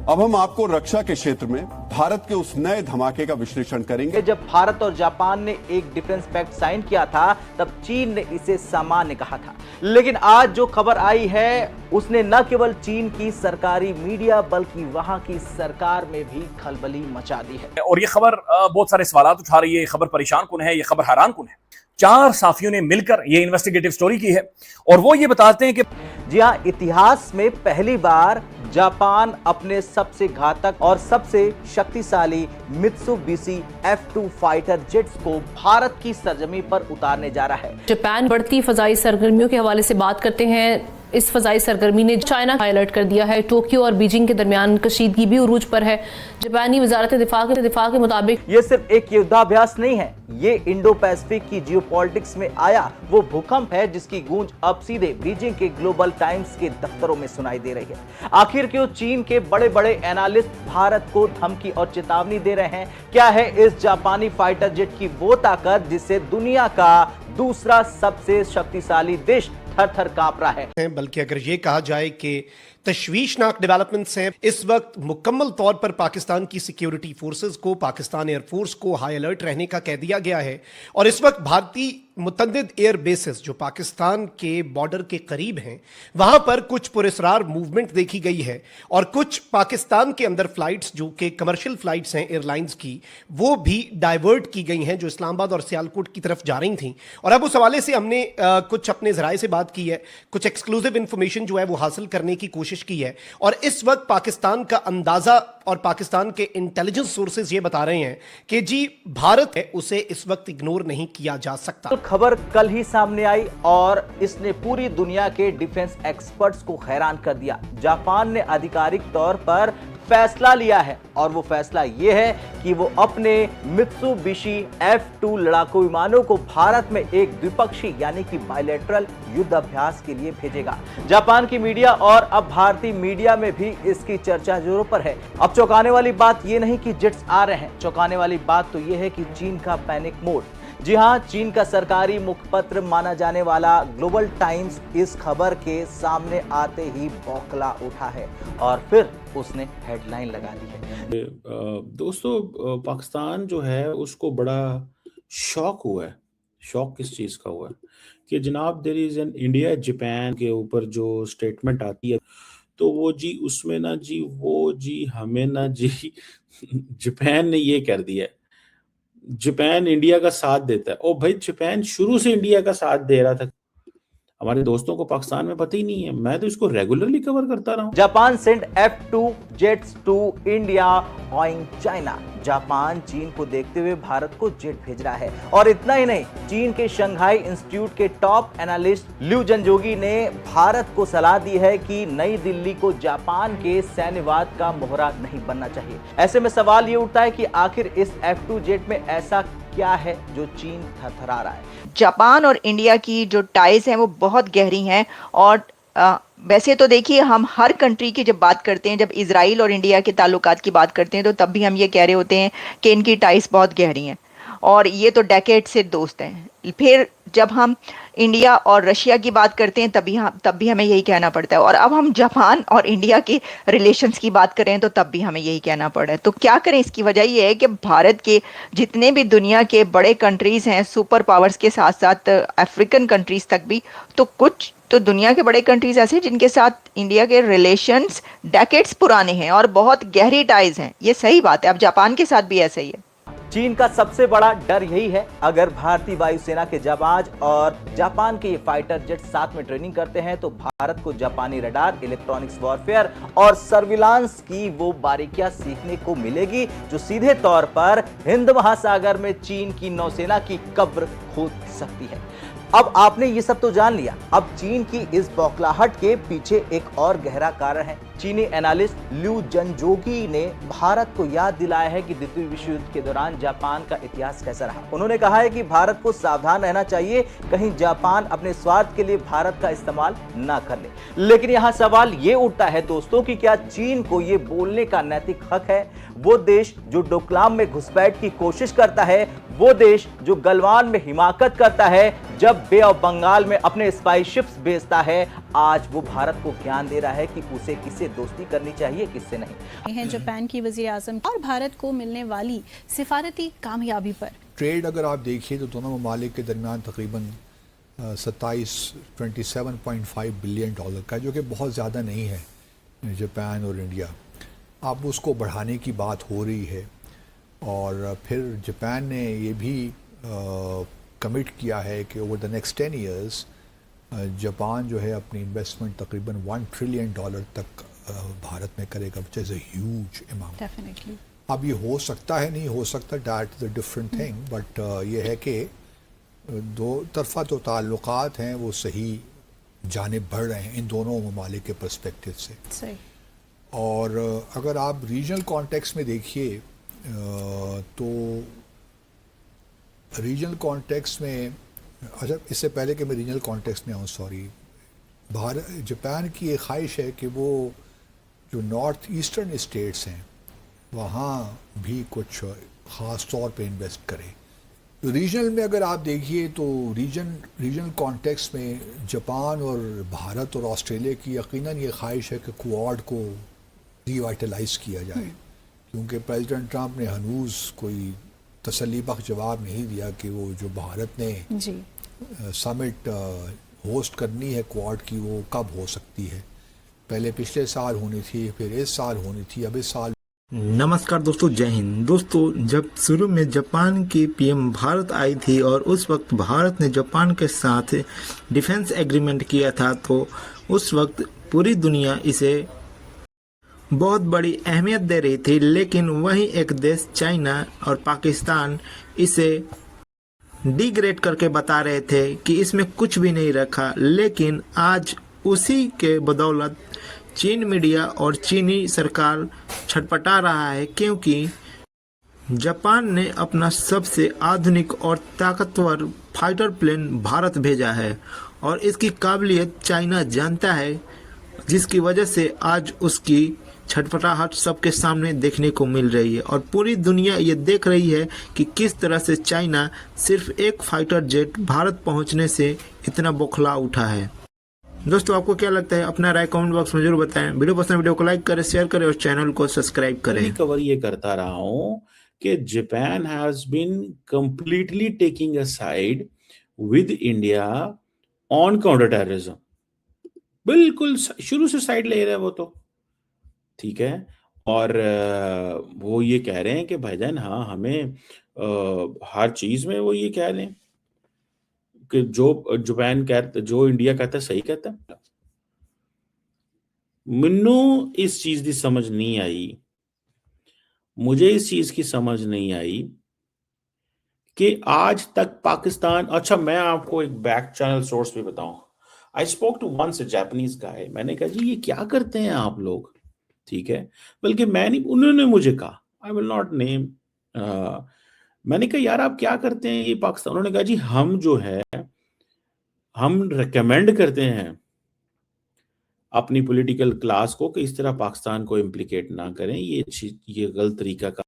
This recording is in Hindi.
अब हम आपको रक्षा के क्षेत्र में भारत के उस नए धमाके का विश्लेषण करेंगे। जब भारत और जापान ने एक डिफेंस पैक्ट साइन किया था तब चीन ने इसे सामान्य कहा था, लेकिन आज जो खबर आई है उसने न केवल चीन की सरकारी मीडिया बल्कि वहां की सरकार में भी खलबली मचा दी है। और ये खबर बहुत सारे सवाल उठा रही है, ये खबर परेशान कुन है, ये खबर हैरान कुन है। 4 साफियों ने मिलकर ये इन्वेस्टिगेटिव स्टोरी की है और वो ये बताते हैं कि जी हां, इतिहास में पहली बार जापान अपने सबसे घातक और सबसे शक्तिशाली मित्सुबिशी F2 फाइटर जेट्स को भारत की सरजमी पर उतारने जा रहा है। जापान बढ़ती फजाई सरगर्मियों के हवाले से बात करते हैं। इस फजाई सरगर्मी ने चाइना का अलर्ट कर दिया है। टोक्यो और बीजिंग के दरमियान कशीदगी भी उरूज पर है। जापानी वजारत दिफा के मुताबिक ये सिर्फ एक युद्धाभ्यास नहीं है, ये इंडो पैसिफिक की जियोपॉलिटिक्स में आया वो भूकंप है जिसकी गूंज अब सीधे बीजिंग के ग्लोबल टाइम्स के दफ्तरों में सुनाई दे रही है। आखिर क्यों चीन के बड़े बड़े एनालिस्ट भारत को धमकी और चेतावनी दे रहे हैं? क्या है इस जापानी फाइटर जेट की वो ताकत जिससे दुनिया का दूसरा सबसे शक्तिशाली देश थर-थर कांप रहा है? बल्कि अगर ये कहा जाए कि तशवीशनाक डेवलपमेंट्स हैं। इस वक्त मुकम्मल तौर पर पाकिस्तान की सिक्योरिटी फोर्सेस को, पाकिस्तान एयरफोर्स को हाई अलर्ट रहने का कह दिया गया है और इस वक्त भारतीय मुतअद्दिद एयर बेसेस जो पाकिस्तान के बॉर्डर के करीब हैं वहां पर कुछ पुरस्रार मूवमेंट देखी गई है और कुछ पाकिस्तान के अंदर फ्लाइट्स जो कि कमर्शियल फ्लाइट्स हैं एयरलाइंस की, वो भी डाइवर्ट की गई हैं जो इस्लामाबाद और सियालकोट की तरफ जा रही थी। और अब उस हवाले से हमने कुछ अपने जराए से बात की है, कुछ एक्सक्लूसिव इंफॉर्मेशन जो है वो हासिल करने की कोशिश की है और इस वक्त पाकिस्तान का अंदाजा और पाकिस्तान के इंटेलिजेंस सोर्सेज ये बता रहे हैं कि जी भारत है उसे इस वक्त इग्नोर नहीं किया जा सकता। तो खबर कल ही सामने आई और इसने पूरी दुनिया के डिफेंस एक्सपर्ट्स को हैरान कर दिया। जापान ने आधिकारिक तौर पर फैसला लिया है और वो फैसला ये है कि वो अपने मित्सुबिशी F2 लड़ाकू विमानों को भारत में एक द्विपक्षीय यानी कि बायलैटरल युद्ध अभ्यास के लिए भेजेगा। जापान की मीडिया और अब भारतीय मीडिया में भी इसकी चर्चा जोरों पर है। अब चौंकाने वाली बात ये नहीं कि जेट्स आ रहे हैं, चौंकाने वाली बात तो ये है कि चीन का पैनिक मोड। जी हां, चीन का सरकारी मुखपत्र माना जाने वाला ग्लोबल टाइम्स इस खबर के सामने आते ही बौखला उठा है और फिर उसने हेडलाइन लगा दी है। दोस्तों, पाकिस्तान जो है उसको बड़ा शॉक हुआ है। शॉक किस चीज का हुआ है कि जनाब there is an India Japan के ऊपर जो स्टेटमेंट आती है तो वो जी उसमें ना जी वो जी हमें ना जी जापान ने ये कर दिया, जापान इंडिया का साथ देता है। ओ भाई, जापान शुरू से इंडिया का साथ दे रहा था। हमारे दोस्तों को पाकिस्तान में पता ही नहीं है, मैं तो इसको रेगुलरली कवर करता रहा हूं। Japan send F2 jets to India owing China. Japan चीन को देखते हुए भारत को जेट भेज रहा है और इतना ही नहीं, चीन के शंघाई इंस्टीट्यूट के टॉप एनालिस्ट ल्यू जंजोगी ने भारत को सलाह दी है कि नई दिल्ली को जापान के सैन्यवाद का मोहरा नहीं बनना चाहिए। ऐसे में सवाल ये उठता है कि आखिर इस F2 जेट में ऐसा क्या है जो चीन थरथरा रहा है? जापान और इंडिया की जो टाइज हैं वो बहुत गहरी हैं और वैसे तो देखिए, हम हर कंट्री की जब बात करते हैं, जब इजराइल और इंडिया के ताल्लुकात की बात करते हैं तो तब भी हम ये कह रहे होते हैं कि इनकी टाइज बहुत गहरी हैं और ये तो डेकेड से दोस्त हैं। फिर जब हम इंडिया और रशिया की बात करते हैं तब भी हमें यही कहना पड़ता है और अब हम जापान और इंडिया के रिलेशंस की बात करें तो तब भी हमें यही कहना पड़ रहा है। तो क्या करें? इसकी वजह ये है कि भारत के जितने भी दुनिया के बड़े कंट्रीज़ हैं, सुपर पावर्स के साथ साथ अफ्रीकन कंट्रीज़ तक भी, तो कुछ तो दुनिया के बड़े कंट्रीज़ ऐसे जिनके साथ इंडिया के रिलेशंस डेकेड्स पुराने हैं और बहुत गहरी टाइज हैं। ये सही बात है। अब जापान के साथ भी ऐसा ही है। चीन का सबसे बड़ा डर यही है, अगर भारतीय वायुसेना के जवान और जापान के ये फाइटर जेट साथ में ट्रेनिंग करते हैं तो भारत को जापानी रडार, इलेक्ट्रॉनिक्स वॉरफेयर और सर्विलांस की वो बारीकियां सीखने को मिलेगी जो सीधे तौर पर हिंद महासागर में चीन की नौसेना की कब्र खोद सकती है। अब आपने ये सब तो जान लिया, अब चीन की इस बौखलाहट के पीछे एक और गहरा कारण है। चीनी एनालिस्ट ल्यू जंजोगी ने भारत को याद दिलाया है कि द्वितीय विश्व युद्ध के दौरान जापान का इतिहास कैसा रहा। उन्होंने कहा है कि भारत को सावधान रहना चाहिए, कहीं जापान अपने स्वार्थ के लिए भारत का इस्तेमाल ना कर ले। लेकिन यहाँ सवाल ये उठता है दोस्तों कि क्या चीन को ये बोलने का नैतिक हक है? वो देश जो डोकलाम में घुसपैठ की कोशिश करता है, वो देश जो गलवान में हिमाकत करता है, जब बे ऑफ बंगाल में अपने स्पाई शिप्स भेजता है, आज वो भारत को ज्ञान दे रहा है कि उसे किससे दोस्ती करनी चाहिए, किससे नहीं। हैं जापान की वज़ीर आज़म और भारत को मिलने वाली सिफारती कामयाबी पर। ट्रेड अगर आप देखिए तो दोनों ममालिक के दरमियान तकरीबन 27.5 बिलियन डॉलर का, जो कि बहुत ज़्यादा नहीं है जापान और इंडिया। अब उसको बढ़ाने की बात हो रही है और फिर जापान ने ये भी कमिट किया है कि over the next 10 years Japan जो है अपनी इन्वेस्टमेंट तकरीबन $1 ट्रिलियन तक भारत में करेगा, which is a huge amount. Definitely. अब ये हो सकता है, नहीं हो सकता, that is a different thing, but ये है कि दो तरफा जो ताल्लुकात हैं वो सही जानिब बढ़ रहे हैं इन दोनों ममालिक के पर्सपेक्टिव से। सही। और अगर आप रीजनल कॉन्टेक्स्ट में देखिए तो रीजनल कॉन्टेक्स्ट में, अच्छा इससे पहले कि मैं रीजनल कॉन्टेक्स्ट में आऊँ, सॉरी, जापान की एक ख्वाहिश है कि वो जो नॉर्थ ईस्टर्न स्टेट्स हैं वहाँ भी कुछ ख़ास तौर पे इन्वेस्ट करें। तो रीजनल में अगर आप देखिए तो रीजनल कॉन्टेक्स्ट में जापान और भारत और ऑस्ट्रेलिया की यकीनन ये ख्वाहिश है कि क्वाड को रिवाइटलाइज किया जाए, क्योंकि प्रेसिडेंट ट्रंप ने हनूज़ कोई तसल्ली बख्श जवाब नहीं दिया कि वो जो भारत ने समिट होस्ट करनी है क्वाड की, वो कब हो सकती है। पहले पिछले साल होनी थी, फिर इस साल होनी थी, अब इस साल। नमस्कार दोस्तों, जय हिंद। दोस्तों, जब शुरू में जापान की पीएम भारत आई थी और उस वक्त भारत ने जापान के साथ डिफेंस एग्रीमेंट किया था, तो उस वक्त पूरी दुनिया इसे बहुत बड़ी अहमियत दे रही थी, लेकिन वहीं एक देश चाइना और पाकिस्तान इसे डिग्रेड करके बता रहे थे कि इसमें कुछ भी नहीं रखा। लेकिन आज उसी के बदौलत चीन मीडिया और चीनी सरकार छटपटा रहा है, क्योंकि जापान ने अपना सबसे आधुनिक और ताकतवर फाइटर प्लेन भारत भेजा है और इसकी काबिलियत चाइना जानता है, जिसकी वजह से आज उसकी छटपटाहट सबके सामने देखने को मिल रही है और पूरी दुनिया ये देख रही है कि किस तरह से चाइना सिर्फ एक फाइटर जेट भारत पहुंचने से इतना बौखला उठा है। दोस्तों, आपको क्या लगता है? अपना राय कमेंट बॉक्स में जरूर बताएं। वीडियो पसंद, वीडियो को लाइक करें, शेयर करें और चैनल को सब्सक्राइब करें। कवर ये करता रहा हूं कि Japan has been completely taking a side with India on counter terrorism. बिल्कुल शुरू से साइड ले रहे हैं वो, तो ठीक है। और वो ये कह रहे हैं कि भाईजान हाँ, हमें हर चीज में वो ये कह रहे हैं कि जो जापान कहता, जो इंडिया कहता है सही कहता है। मैनू इस चीज की समझ नहीं आई, मुझे इस चीज की समझ नहीं आई कि आज तक पाकिस्तान। अच्छा, मैं आपको एक बैक चैनल सोर्स भी बताऊं। I spoke to once a Japanese guy. मैंने कहा जी ये क्या करते हैं आप लोग, ठीक है। बल्कि मैं नहीं, उन्होंने मुझे कहा, आई विल नॉट नेम। मैंने कहा यार आप क्या करते हैं ये पाकिस्तान। उन्होंने कहा जी हम जो है, हम रिकमेंड करते हैं अपनी पॉलिटिकल क्लास को कि इस तरह पाकिस्तान को इम्प्लीकेट ना करें, ये गलत तरीका का